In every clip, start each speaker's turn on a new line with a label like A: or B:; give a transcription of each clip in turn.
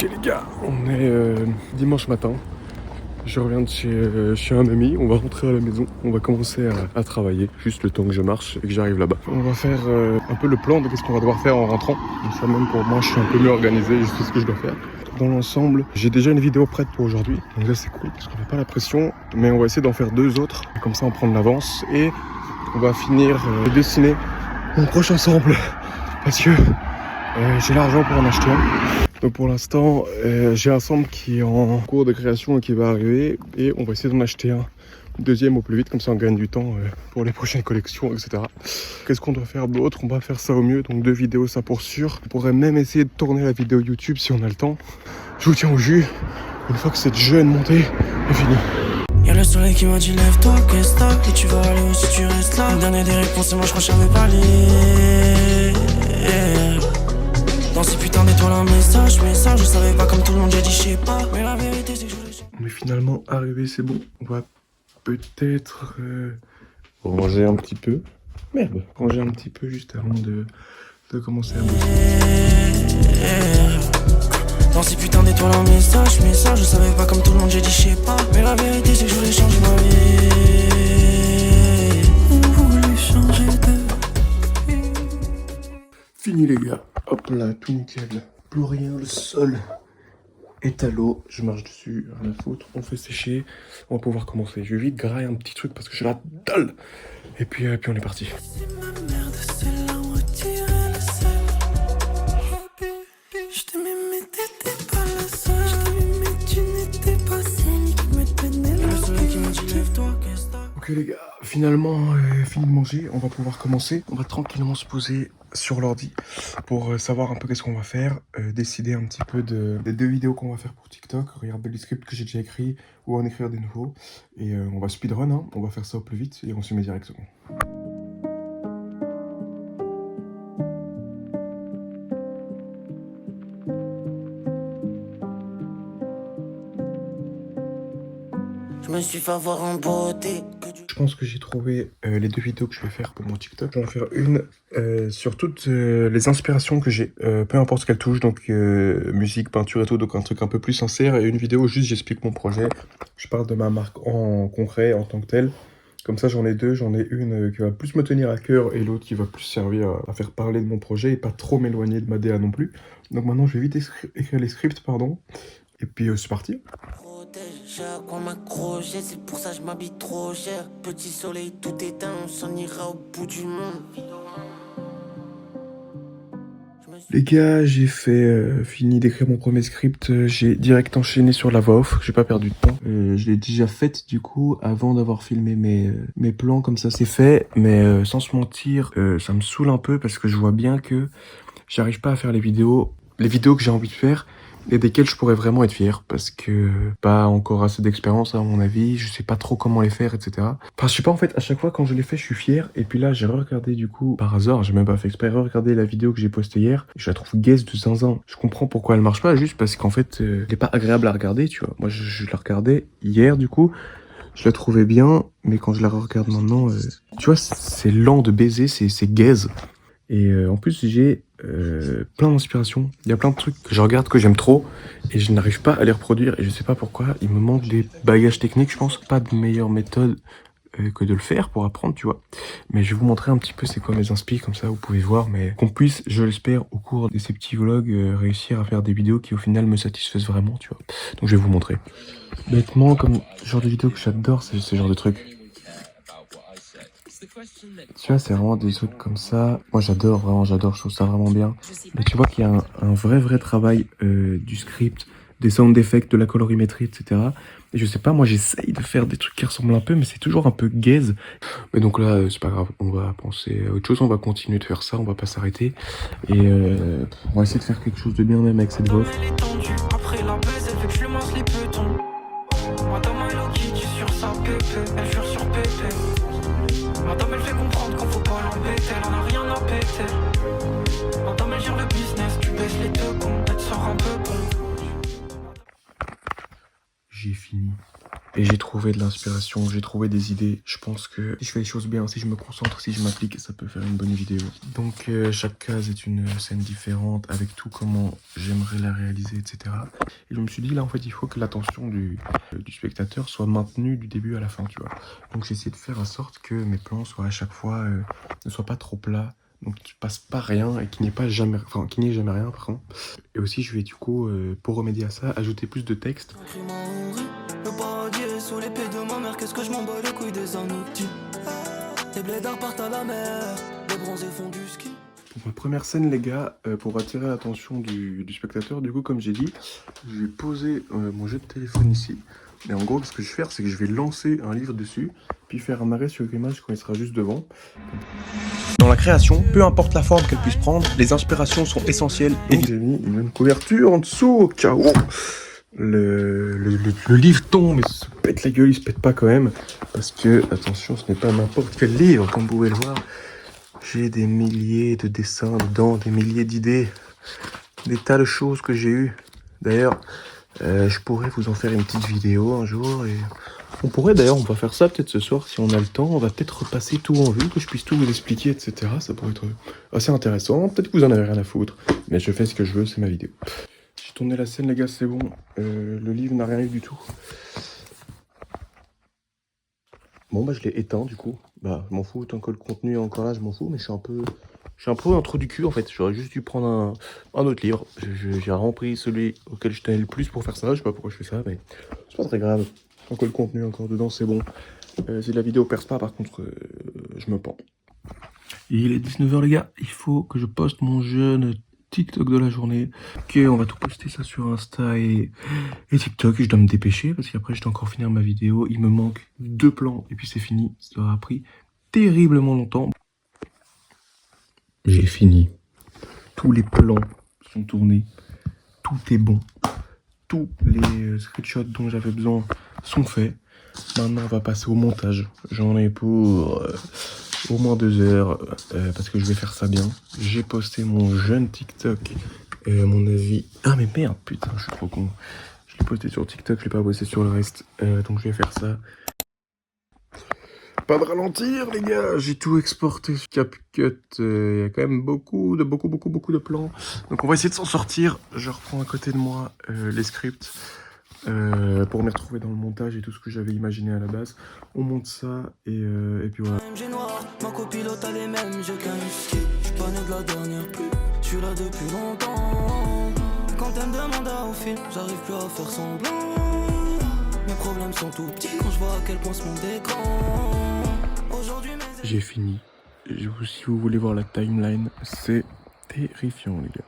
A: Ok les gars, on est dimanche matin. Je reviens de chez un ami, on va rentrer à la maison, on va commencer à travailler, juste le temps que je marche et que j'arrive là-bas. On va faire un peu le plan de ce qu'on va devoir faire en rentrant. Donc ça même pour moi, je suis un peu mieux organisé, je sais ce que je dois faire. Dans l'ensemble, j'ai déjà une vidéo prête pour aujourd'hui, donc là c'est cool parce qu'on n'a pas la pression, mais on va essayer d'en faire 2 autres, comme ça on prend de l'avance et on va finir de dessiner mon prochain sample parce que j'ai l'argent pour en acheter un. Donc pour l'instant, j'ai un sample qui est en cours de création et qui va arriver. Et on va essayer d'en acheter un deuxième au plus vite, comme ça on gagne du temps pour les prochaines collections, etc. Qu'est-ce qu'on doit faire d'autre? On va faire ça au mieux, donc 2 vidéos, ça pour sûr. On pourrait même essayer de tourner la vidéo YouTube si on a le temps. Je vous tiens au jus, une fois que cette jeune montée est finie.
B: Y'a le soleil qui m'a dit lève-toi, qu'est-ce que t'as? Et tu vas aller où si tu restes là? Le dernier des réponses et moi je crois que j'avais pas les... Dans ces putains d'étoiles un message, je savais pas comme tout le monde, j'ai dit je sais pas. Mais la vérité c'est que je voulais...
A: On est finalement arrivé, c'est bon. On va peut-être ranger un petit peu. Merde, ranger un petit peu juste avant de commencer à bosser.
B: Dans ces putains d'étoiles un message, je savais pas comme tout le monde, j'ai dit je sais pas. Mais la vérité c'est que je voulais changer ma vie. On voulait changer de...
A: Fini les gars, hop là, tout nickel, plus rien, le sol est à l'eau, je marche dessus, rien à foutre, on fait sécher, on va pouvoir commencer. Je vais vite grailler un petit truc parce que j'ai la dalle, et puis on est parti.
B: C'est ma merde, c'est là où retirer le sel. Je t'aimais mais t'étais pas la seule. Je t'aimais mais tu n'étais pas celle qui me tenait le soleil qui m'a dit lève-toi, qu'est-ce que t'as?
A: Ok les gars, finalement fini de manger, on va pouvoir commencer. On va tranquillement se poser sur l'ordi pour savoir un peu qu'est-ce qu'on va faire, décider un petit peu des 2 vidéos qu'on va faire pour TikTok, regarder les scripts que j'ai déjà écrits ou en écrire des nouveaux. Et on va speedrun, hein. On va faire ça au plus vite et on se met directement.
B: Je me suis fait avoir en beauté.
A: Je pense que j'ai trouvé les 2 vidéos que je vais faire pour mon TikTok. Je vais en faire une sur toutes les inspirations que j'ai, peu importe qu'elle touche, donc musique, peinture et tout, donc un truc un peu plus sincère, et une vidéo où juste j'explique mon projet. Je parle de ma marque en concret, en tant que telle. Comme ça j'en ai 2, j'en ai une qui va plus me tenir à cœur et l'autre qui va plus servir à faire parler de mon projet et pas trop m'éloigner de ma DA non plus. Donc maintenant je vais vite écrire les scripts, pardon, et puis c'est parti.
B: J'ai à quoi m'accrocher, c'est pour ça que je m'habille trop cher. Petit soleil tout éteint, on s'en ira au bout du monde.
A: Les gars, j'ai fini d'écrire mon premier script, j'ai direct enchaîné sur la voix off, j'ai pas perdu de temps. Je l'ai déjà faite du coup avant d'avoir filmé mes plans, comme ça c'est fait, mais sans se mentir, ça me saoule un peu parce que je vois bien que j'arrive pas à faire les vidéos que j'ai envie de faire et desquelles je pourrais vraiment être fier parce que pas encore assez d'expérience à mon avis, je sais pas trop comment les faire, etc. Enfin je sais pas, en fait à chaque fois quand je les fais je suis fier, et puis là j'ai regardé du coup par hasard, j'ai même pas fait exprès, regardé la vidéo que j'ai postée hier, je la trouve gaze de zinzin. Je comprends pourquoi elle marche pas, juste parce qu'en fait elle est pas agréable à regarder, tu vois. Moi je la regardais hier du coup, je la trouvais bien, mais quand je la regarde maintenant, tu vois, c'est lent de baiser, c'est gaze. Et en plus j'ai plein d'inspiration, il y a plein de trucs que je regarde que j'aime trop et je n'arrive pas à les reproduire et je sais pas pourquoi. Il me manque des bagages techniques, je pense, pas de meilleure méthode que de le faire pour apprendre, tu vois. Mais je vais vous montrer un petit peu c'est quoi mes inspi, comme ça vous pouvez voir, mais qu'on puisse, je l'espère, au cours de ces petits vlogs, réussir à faire des vidéos qui au final me satisfaisent vraiment, tu vois. Donc je vais vous montrer. Bêtement, comme genre de vidéo que j'adore, c'est ce genre de truc. Tu vois, c'est vraiment des trucs comme ça. Moi, j'adore, vraiment, j'adore, je trouve ça vraiment bien. Mais tu vois qu'il y a un vrai travail du script, des sound effects, de la colorimétrie, etc. Et je sais pas, moi, j'essaye de faire des trucs qui ressemblent un peu, mais c'est toujours un peu gaze. Mais donc là, c'est pas grave, on va penser à autre chose, on va continuer de faire ça, on va pas s'arrêter. Et on va essayer de faire quelque chose de bien, même avec cette voix.
B: Après la baisse, elle veut que je lui mange les petons. Madame Hello Kitty sur sa pépé, elle jure sur pépé. Madame elle fait comprendre qu'on faut pas l'embêter, elle en a rien à péter. Madame elle gère le business, tu baisses les 2 cons, elle te sort un peu bon.
A: J'ai fini. Et j'ai trouvé de l'inspiration, j'ai trouvé des idées. Je pense que si je fais les choses bien, si je me concentre, si je m'applique, ça peut faire une bonne vidéo. Donc chaque case est une scène différente, avec tout comment j'aimerais la réaliser, etc. Et je me suis dit là en fait il faut que l'attention du spectateur soit maintenue du début à la fin, tu vois. Donc j'ai essayé de faire en sorte que mes plans soient à chaque fois ne soient pas trop plats. Donc qu'il ne passe pas rien et qu'il n'y ait jamais rien, pardon. Et aussi je vais du coup, pour remédier à ça, ajouter plus de texte.
B: Le paradis est sous l'épée de ma mère, qu'est-ce que je m'en bats les couilles des anoutis. Les blédards partent à la mer, les bronzés font du ski.
A: Pour ma première scène, les gars, pour attirer l'attention du spectateur, du coup, comme j'ai dit, je vais poser mon jeu de téléphone ici. Et en gros, ce que je vais faire, c'est que je vais lancer un livre dessus, puis faire un arrêt sur l'image quand il sera juste devant.
C: Dans la création, peu importe la forme qu'elle puisse prendre, les inspirations sont essentielles.
A: Et j'ai mis une même couverture en dessous, au cas où le livre tombe et se pète la gueule, il se pète pas quand même. Parce que, attention, ce n'est pas n'importe quel livre, comme vous pouvez le voir. J'ai des milliers de dessins dedans, des milliers d'idées, des tas de choses que j'ai eues. D'ailleurs, je pourrais vous en faire une petite vidéo un jour. Et on va faire ça peut-être ce soir si on a le temps. On va peut-être repasser tout en vue, que je puisse tout vous expliquer, etc. Ça pourrait être assez intéressant. Peut-être que vous en avez rien à foutre, mais je fais ce que je veux, c'est ma vidéo. J'ai tourné la scène, les gars, c'est bon. Le livre n'a rien eu du tout. Bon, bah, je l'ai éteint, du coup. Bah, je m'en fous, tant que le contenu est encore là, je m'en fous, mais je suis un peu un trou du cul, en fait. J'aurais juste dû prendre un autre livre. J'ai rempli celui auquel je tenais le plus pour faire ça. Je sais pas pourquoi je fais ça, mais c'est pas très grave. Tant que le contenu est encore dedans, c'est bon. Si la vidéo perce pas, par contre, je me pends. Il est 19h, les gars. Il faut que je poste mon jeune TikTok de la journée. Ok, on va tout poster ça sur Insta et TikTok. Je dois me dépêcher parce qu'après je dois encore finir ma vidéo. Il me manque 2 plans et puis c'est fini. Ça aura pris terriblement longtemps. J'ai fini. Tous les plans sont tournés. Tout est bon. Tous les screenshots dont j'avais besoin sont faits. Maintenant on va passer au montage. J'en ai pour au moins 2 heures parce que je vais faire ça bien. J'ai posté mon jeune TikTok à mon avis. Ah mais merde, putain, je suis trop con. Je l'ai posté sur TikTok, je l'ai pas posté sur le reste. Donc je vais faire ça. Pas de ralentir les gars, j'ai tout exporté sur CapCut. Il y a quand même beaucoup de plans. Donc on va essayer de s'en sortir. Je reprends à côté de moi les scripts. Pour me retrouver dans le montage et tout ce que j'avais imaginé à la base. On monte ça et puis voilà.
B: Ma copilote a les mêmes, j'ai qu'un ski. J'suis pas né de la dernière pluie, j'suis là depuis longtemps. Quand elle me demande au film, j'arrive plus à faire semblant. Mes problèmes sont tout petits quand je vois à quel point ce monde est grand. Aujourd'hui
A: j'ai fini. Si vous voulez voir la timeline, c'est terrifiant les gars.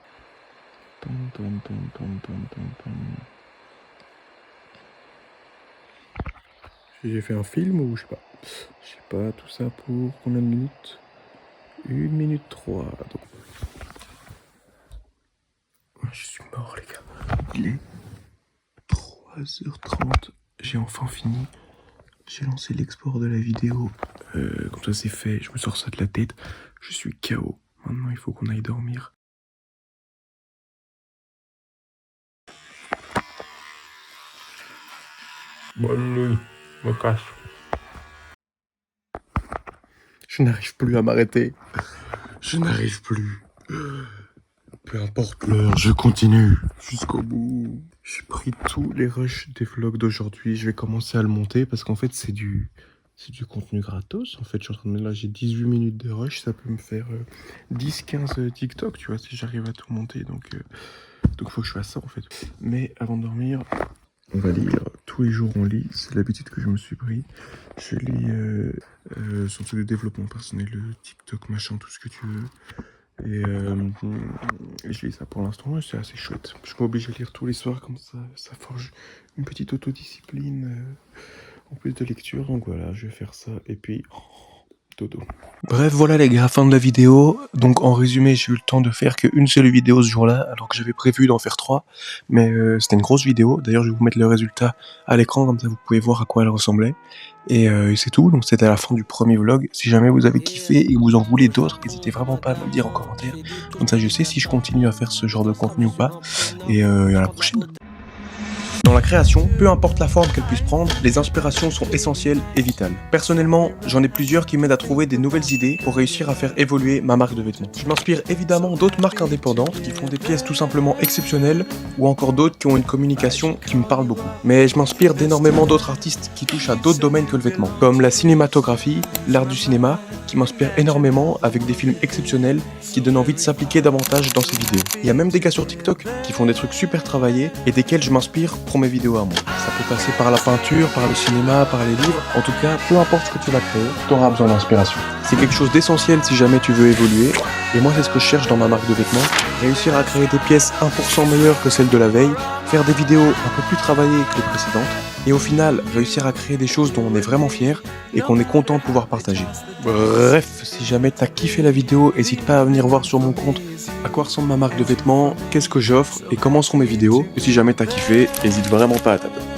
A: J'ai fait un film ou je sais pas, tout ça pour combien de minutes? 1 minute 3. Donc... Je suis mort les gars. Il est 3h30. J'ai enfin fini. J'ai lancé l'export de la vidéo. Comme ça c'est fait, je me sors ça de la tête. Je suis KO. Maintenant il faut qu'on aille dormir. Bonne nuit. Je me casse. Je n'arrive plus à m'arrêter. Je n'arrive plus. Peu importe l'heure, je continue jusqu'au bout. J'ai pris tous les rushs des vlogs d'aujourd'hui. Je vais commencer à le monter parce qu'en fait c'est du contenu gratos. En fait, je suis en train de mettre là, j'ai 18 minutes de rush. Ça peut me faire 10-15 TikTok, tu vois, si j'arrive à tout monter. Donc faut que je fasse ça en fait. Mais avant de dormir, on va lire. Tous les jours on lit, c'est l'habitude que je me suis pris. Je lis son truc de développement personnel, le TikTok, machin, tout ce que tu veux. Et je lis ça pour l'instant, c'est assez chouette. Je m'oblige à lire tous les soirs, comme ça forge une petite autodiscipline en plus de lecture. Donc voilà, je vais faire ça et puis... dodo.
C: Bref, voilà les gars, fin de la vidéo. Donc en résumé, j'ai eu le temps de faire qu'une seule vidéo ce jour-là, alors que j'avais prévu d'en faire 3. Mais c'était une grosse vidéo. D'ailleurs, je vais vous mettre le résultat à l'écran, comme ça vous pouvez voir à quoi elle ressemblait. Et c'est tout, donc c'était à la fin du premier vlog. Si jamais vous avez kiffé et que vous en voulez d'autres, n'hésitez vraiment pas à me le dire en commentaire. Comme ça je sais si je continue à faire ce genre de contenu ou pas. Et à la prochaine. Dans la création, peu importe la forme qu'elle puisse prendre, les inspirations sont essentielles et vitales. Personnellement, j'en ai plusieurs qui m'aident à trouver des nouvelles idées pour réussir à faire évoluer ma marque de vêtements. Je m'inspire évidemment d'autres marques indépendantes qui font des pièces tout simplement exceptionnelles ou encore d'autres qui ont une communication qui me parle beaucoup. Mais je m'inspire d'énormément d'autres artistes qui touchent à d'autres domaines que le vêtement, comme la cinématographie, l'art du cinéma, qui m'inspire énormément avec des films exceptionnels qui donnent envie de s'impliquer davantage dans ces vidéos. Il y a même des gars sur TikTok qui font des trucs super travaillés et desquels je m'inspire pour mes vidéos à moi. Ça peut passer par la peinture, par le cinéma, par les livres. En tout cas, peu importe ce que tu vas créer, tu auras besoin d'inspiration. C'est quelque chose d'essentiel si jamais tu veux évoluer. Et moi, c'est ce que je cherche dans ma marque de vêtements. Réussir à créer des pièces 1% meilleures que celles de la veille, faire des vidéos un peu plus travaillées que les précédentes, et au final, réussir à créer des choses dont on est vraiment fier et qu'on est content de pouvoir partager. Bref, si jamais t'as kiffé la vidéo, n'hésite pas à venir voir sur mon compte à quoi ressemble ma marque de vêtements, qu'est-ce que j'offre et comment seront mes vidéos. Et si jamais t'as kiffé, n'hésite vraiment pas à t'abonner.